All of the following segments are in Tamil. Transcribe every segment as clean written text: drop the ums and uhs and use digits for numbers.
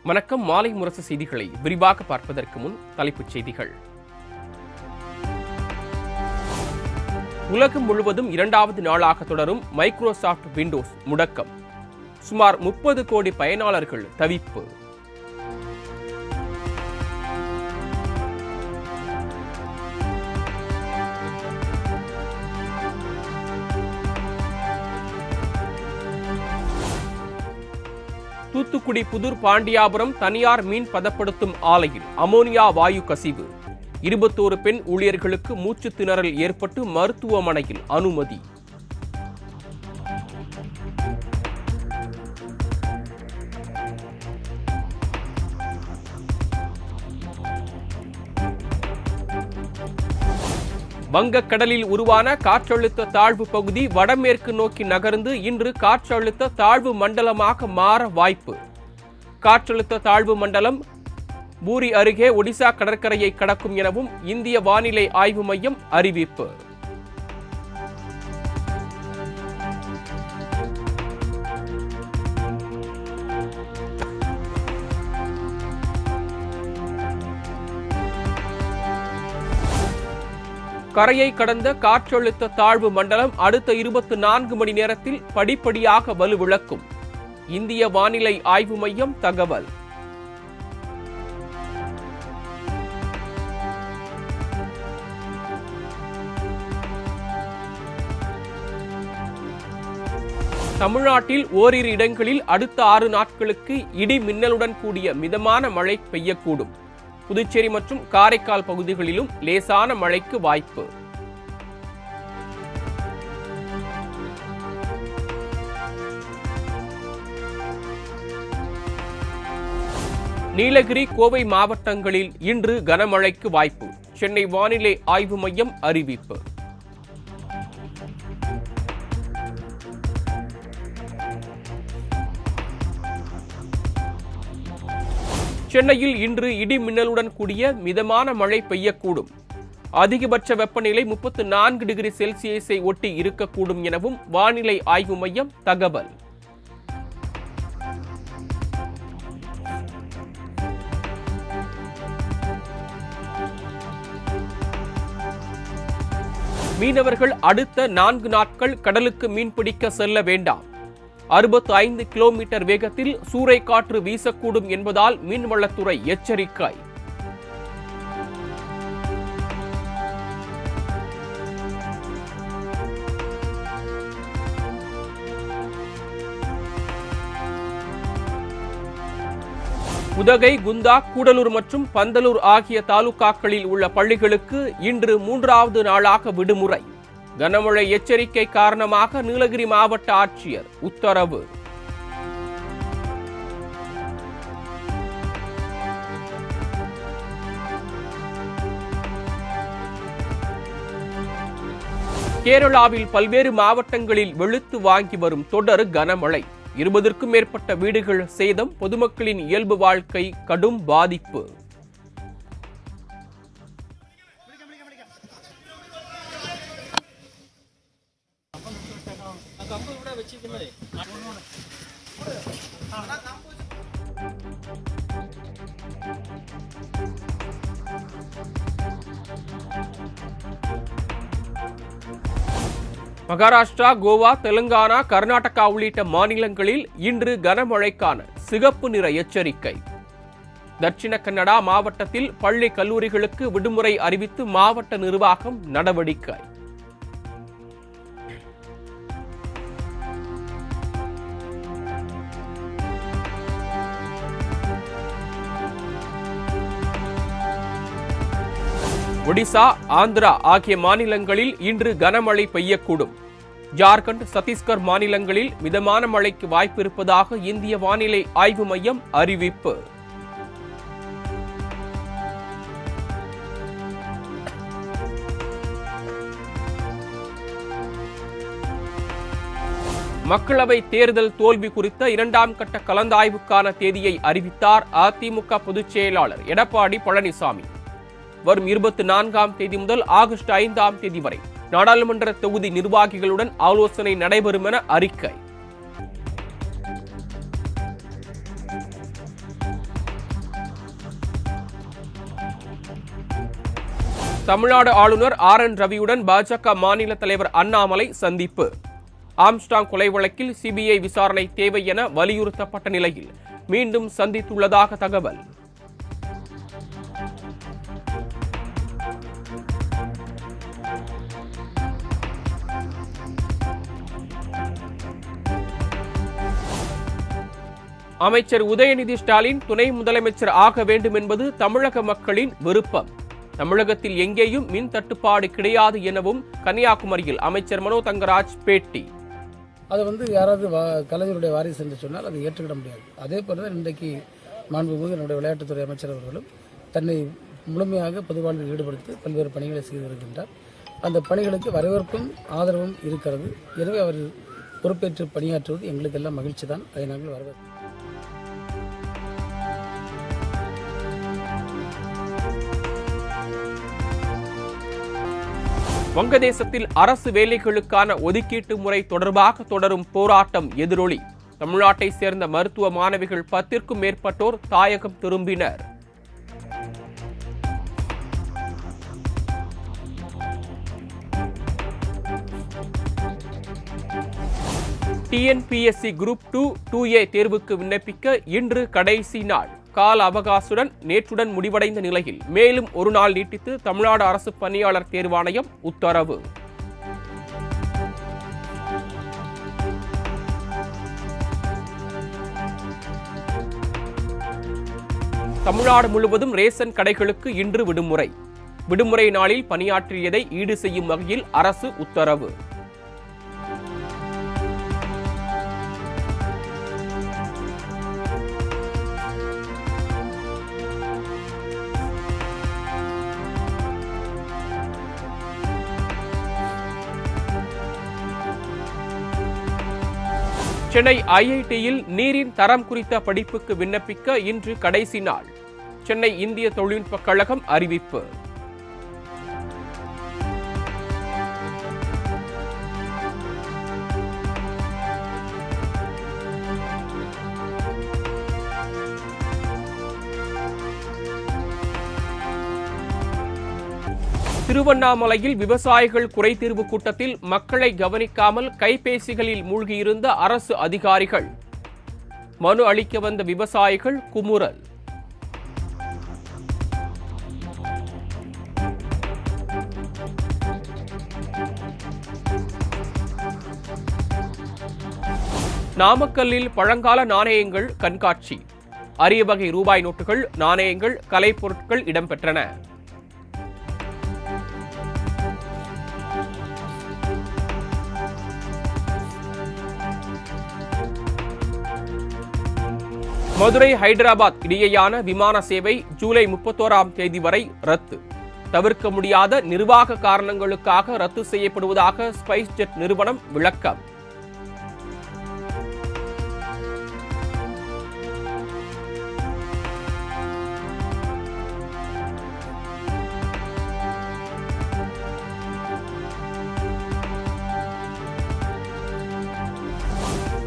வணக்கம். மாலை முரசு செய்திகளை விரிவாக பார்ப்பதற்கு முன் தலைப்புச் செய்திகள். உலகம் முழுவதும் 2வது நாளாக தொடரும் மைக்ரோசாஃப்ட் விண்டோஸ் முடக்கம். சுமார் 30 கோடி பயனாளர்கள் தவிப்பு. தூத்துக்குடி புதூர் பாண்டியாபுரம் தனியார் மீன் பதப்படுத்தும் ஆலையில் அமோனியா வாயு கசிவு. 21 பெண் ஊழியர்களுக்கு மூச்சு திணறல் ஏற்பட்டு மருத்துவமனையில் அனுமதி. வங்கக்கடலில் உருவான காற்றழுத்த தாழ்வு பகுதி வடமேற்கு நோக்கி நகர்ந்து இன்று காற்றழுத்த தாழ்வு மண்டலமாக மாற வாய்ப்பு. காற்றழுத்த தாழ்வு மண்டலம் பூரி அருகே ஒடிசா கடற்கரையை கடக்கும் எனவும் இந்திய வானிலை ஆய்வு மையம் அறிவிப்பு. கரையை கடந்த காற்றழுத்த தாழ்வு மண்டலம் அடுத்த 24 மணி நேரத்தில் படிப்படியாக வலுவிழக்கும். இந்திய வானிலை ஆய்வு மையம் தகவல். தமிழ்நாட்டில் ஓரிரு இடங்களில் அடுத்த 6 நாட்களுக்கு இடி மின்னலுடன் கூடிய மிதமான மழை பெய்யக்கூடும். புதுச்சேரி மற்றும் காரைக்கால் பகுதிகளிலும் லேசான மழைக்கு வாய்ப்பு. நீலகிரி, கோவை மாவட்டங்களில் இன்று கனமழைக்கு வாய்ப்பு. சென்னை வானிலை ஆய்வு மையம் அறிவிப்பு. சென்னையில் இன்று இடி மின்னலுடன் கூடிய மிதமான மழை பெய்யக்கூடும். அதிகபட்ச வெப்பநிலை 34 டிகிரி செல்சியஸை ஒட்டி இருக்கக்கூடும் எனவும் வானிலை ஆய்வு மையம் தகவல். மீனவர்கள் அடுத்த 4 நாட்கள் கடலுக்கு மீன்பிடிக்க செல்ல வேண்டாம். 65 கிலோமீட்டர் வேகத்தில் சூறைக்காற்று வீசக்கூடும் என்பதால் மீன்வளத்துறை எச்சரிக்கை. உதகை, குந்தா, கூடலூர் மற்றும் பந்தலூர் ஆகிய தாலுகாக்களில் உள்ள பள்ளிகளுக்கு இன்று 3வது நாளாக விடுமுறை. கனமழை எச்சரிக்கை காரணமாக நீலகிரி மாவட்ட ஆட்சியர் உத்தரவு. கேரளாவில் பல்வேறு மாவட்டங்களில் வெளுத்து வாங்கி வரும் தொடர் கனமழை. 20க்கும் மேற்பட்ட வீடுகள் சேதம். பொதுமக்களின் இயல்பு வாழ்க்கை கடும் பாதிப்பு. மகாராஷ்டிரா, கோவா, தெலுங்கானா, கர்நாடகா உள்ளிட்ட மாநிலங்களில் இன்று கனமழைக்கான சிகப்பு நிற எச்சரிக்கை. தட்சிண கன்னடா மாவட்டத்தில் பள்ளி கல்லூரிகளுக்கு விடுமுறை அறிவித்து மாவட்ட நிர்வாகம் நடவடிக்கை. ஒடிசா, ஆந்திரா ஆகிய மாநிலங்களில் இன்று கனமழை பெய்யக்கூடும். ஜார்க்கண்ட், சத்தீஸ்கர் மாநிலங்களில் மிதமான மழைக்கு வாய்ப்பு இருப்பதாக இந்திய வானிலை ஆய்வு மையம் அறிவிப்பு. மக்களவை தேர்தல் தோல்வி குறித்த 2ஆம் கட்ட கலந்தாய்வுக்கான தேதியை அறிவித்தார் அதிமுக பொதுச் செயலாளர் எடப்பாடி பழனிசாமி. வரும் 24ஆம் தேதி முதல் ஆகஸ்ட் 5ஆம் தேதி வரை நாடாளுமன்ற தொகுதி நிர்வாகிகளுடன் ஆலோசனை நடைபெறும் என அறிக்கை. தமிழ்நாடு ஆளுநர் RN ரவியுடன் பாஜக மாநில தலைவர் அண்ணாமலை சந்திப்பு. ஆம்ஸ்ட்ராங் கொலை வழக்கில் CBI விசாரணை தேவை என வலியுறுத்தப்பட்ட நிலையில் மீண்டும் சந்தித்துள்ளதாக தகவல். அமைச்சர் உதயநிதி ஸ்டாலின் துணை முதலமைச்சர் ஆக வேண்டும் என்பது தமிழக மக்களின் விருப்பம். தமிழகத்தில் எங்கேயும் மின் தட்டுப்பாடு கிடையாது எனவும் கன்னியாகுமரியில் அமைச்சர் மனோ தங்கராஜ் பேட்டி. அது யாராவது கலைஞருடைய வாரிசு என்று சொன்னால் அதை ஏற்றுக்கிட முடியாது. அதே போல தான் இன்றைக்கு மாண்புமிகு என்னுடைய விளையாட்டுத்துறை அமைச்சர் அவர்களும் தன்னை முழுமையாக பொது வாழ்வில் ஈடுபடுத்தி பல்வேறு பணிகளை செய்து வருகின்றார். அந்த பணிகளுக்கு வரவேற்பும் ஆதரவும் இருக்கிறது. எனவே அவர் பொறுப்பேற்று பணியாற்றுவது எங்களுக்கெல்லாம் மகிழ்ச்சி தான். அதை நாங்கள் வரவேற்போம். வங்கதேசத்தில் அரசு வேலைகளுக்கான ஒதுக்கீட்டு முறை தொடர்பாக தொடரும் போராட்டம் எதிரொலி. தமிழ்நாட்டை சேர்ந்த மருத்துவ மாணவிகள் 10க்கும் மேற்பட்டோர் தாயகம் திரும்பினர். TNPSC குரூப் 2 2A தேர்வுக்கு விண்ணப்பிக்க இன்று கடைசி நாள். கால அவகாசுடன் நேற்றுடன் முடிவடைந்த நிலையில் மேலும் ஒரு நாள் நீட்டித்து தமிழ்நாடு அரசு பணியாளர் தேர்வாணையம் உத்தரவு. தமிழ்நாடு முழுவதும் ரேஷன் கடைகளுக்கு இன்று விடுமுறை. விடுமுறை நாளில் பணியாற்றியதை ஈடு செய்யும் வகையில் அரசு உத்தரவு. சென்னை IITயில் நீரின் தரம் குறித்த படிப்புக்கு விண்ணப்பிக்க இன்று கடைசி நாள். சென்னை இந்திய தொழில்நுட்பக் கழகம் அறிவிப்பு. திருவண்ணாமலையில் விவசாயிகள் குறைதீர்வு கூட்டத்தில் மக்களை கவனிக்காமல் கைபேசிகளில் மூழ்கியிருந்த அரசு அதிகாரிகள். மனு அளிக்க வந்த விவசாயிகள் குமுறல். நாமக்கல்லில் பழங்கால நாணயங்கள் கண்காட்சி. அரிய வகை ரூபாய் நோட்டுகள், நாணயங்கள், கலைப்பொருட்கள் இடம்பெற்றன. மதுரை ஹைதராபாத் இடையேயான விமான சேவை ஜூலை 31ஆம் தேதி வரை ரத்து. தவிர்க்க முடியாத நிர்வாக காரணங்களுக்காக ரத்து செய்யப்படுவதாக ஸ்பைஸ் ஜெட் நிறுவனம் விளக்கம்.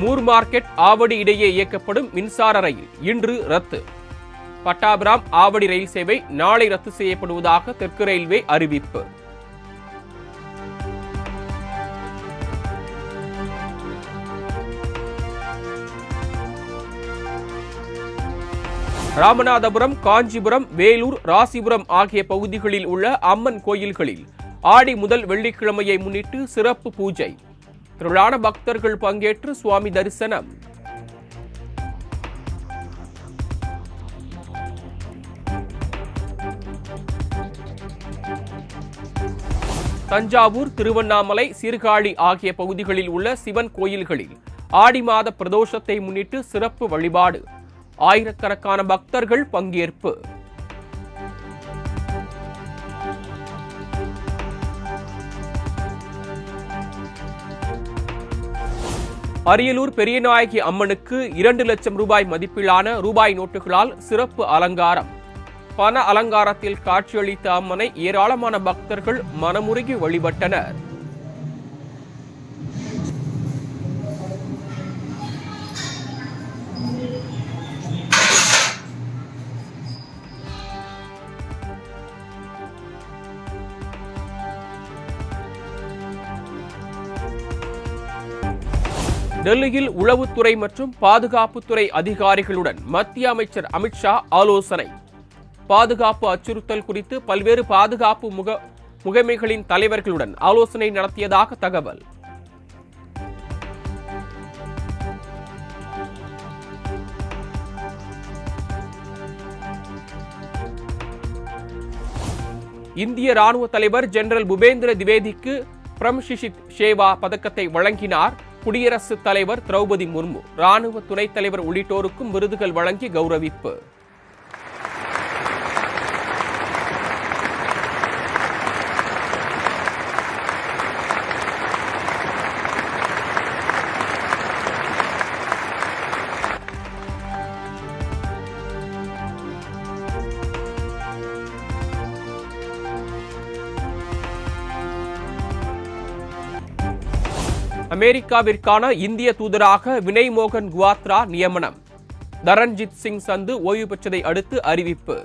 மூர் மார்க்கெட் ஆவடி இடையே இயக்கப்படும் மின்சார ரயில் இன்று ரத்து. பட்டாபிராம் ஆவடி ரயில் சேவை நாளை ரத்து செய்யப்படுவதாக தெற்கு ரயில்வே அறிவிப்பு. ராமநாதபுரம், காஞ்சிபுரம், வேலூர், ராசிபுரம் ஆகிய பகுதிகளில் உள்ள அம்மன் கோயில்களில் ஆடி முதல் வெள்ளிக்கிழமையை முன்னிட்டு சிறப்பு பூஜை. திரளான பக்தர்கள் பங்கேற்று சுவாமி தரிசனம். தஞ்சாவூர், திருவண்ணாமலை, சீர்காழி ஆகிய பகுதிகளில் உள்ள சிவன் கோயில்களில் ஆடி மாத பிரதோஷத்தை முன்னிட்டு சிறப்பு வழிபாடு. ஆயிரக்கணக்கான பக்தர்கள் பங்கேற்பு. அரியலூர் பெரியநாயகி அம்மனுக்கு 2 லட்சம் ரூபாய் மதிப்பிலான ரூபாய் நோட்டுகளால் சிறப்பு அலங்காரம். பண அலங்காரத்தில் காட்சியளித்த அம்மனை ஏராளமான பக்தர்கள் மனமுருகி வழிபட்டனர். டெல்லியில் உளவுத்துறை மற்றும் பாதுகாப்புத்துறை அதிகாரிகளுடன் மத்திய அமைச்சர் அமித்ஷா ஆலோசனை. பாதுகாப்பு அச்சுறுத்தல் குறித்து பல்வேறு பாதுகாப்பு முகமைகளின் தலைவர்களுடன் ஆலோசனை நடத்தியதாக தகவல். இந்திய ராணுவ தலைவர் ஜெனரல் பூபேந்திர திவேதிக்கு பிரம்ஷிஷித் சேவா பதக்கத்தை வழங்கினார் குடியரசுத் தலைவர் திரௌபதி முர்மு. ராணுவ துணைத் தலைவர் உள்ளிட்டோருக்கும் விருதுகள் வழங்கி கௌரவிப்பு. அமெரிக்காவிற்கான இந்திய தூதராக வினய் மோகன் குவாத்ரா நியமனம். தரண்ஜித் சிங் சந்து ஓய்வு பெற்றதை அடுத்து அறிவிப்பு.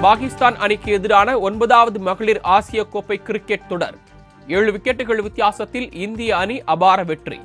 பாகிஸ்தான் அணிக்கு எதிரான 9வது மகளிர் ஆசிய கோப்பை கிரிக்கெட் தொடர் 7 விக்கெட்டுகள் வித்தியாசத்தில் இந்திய அணி அபார வெற்றி.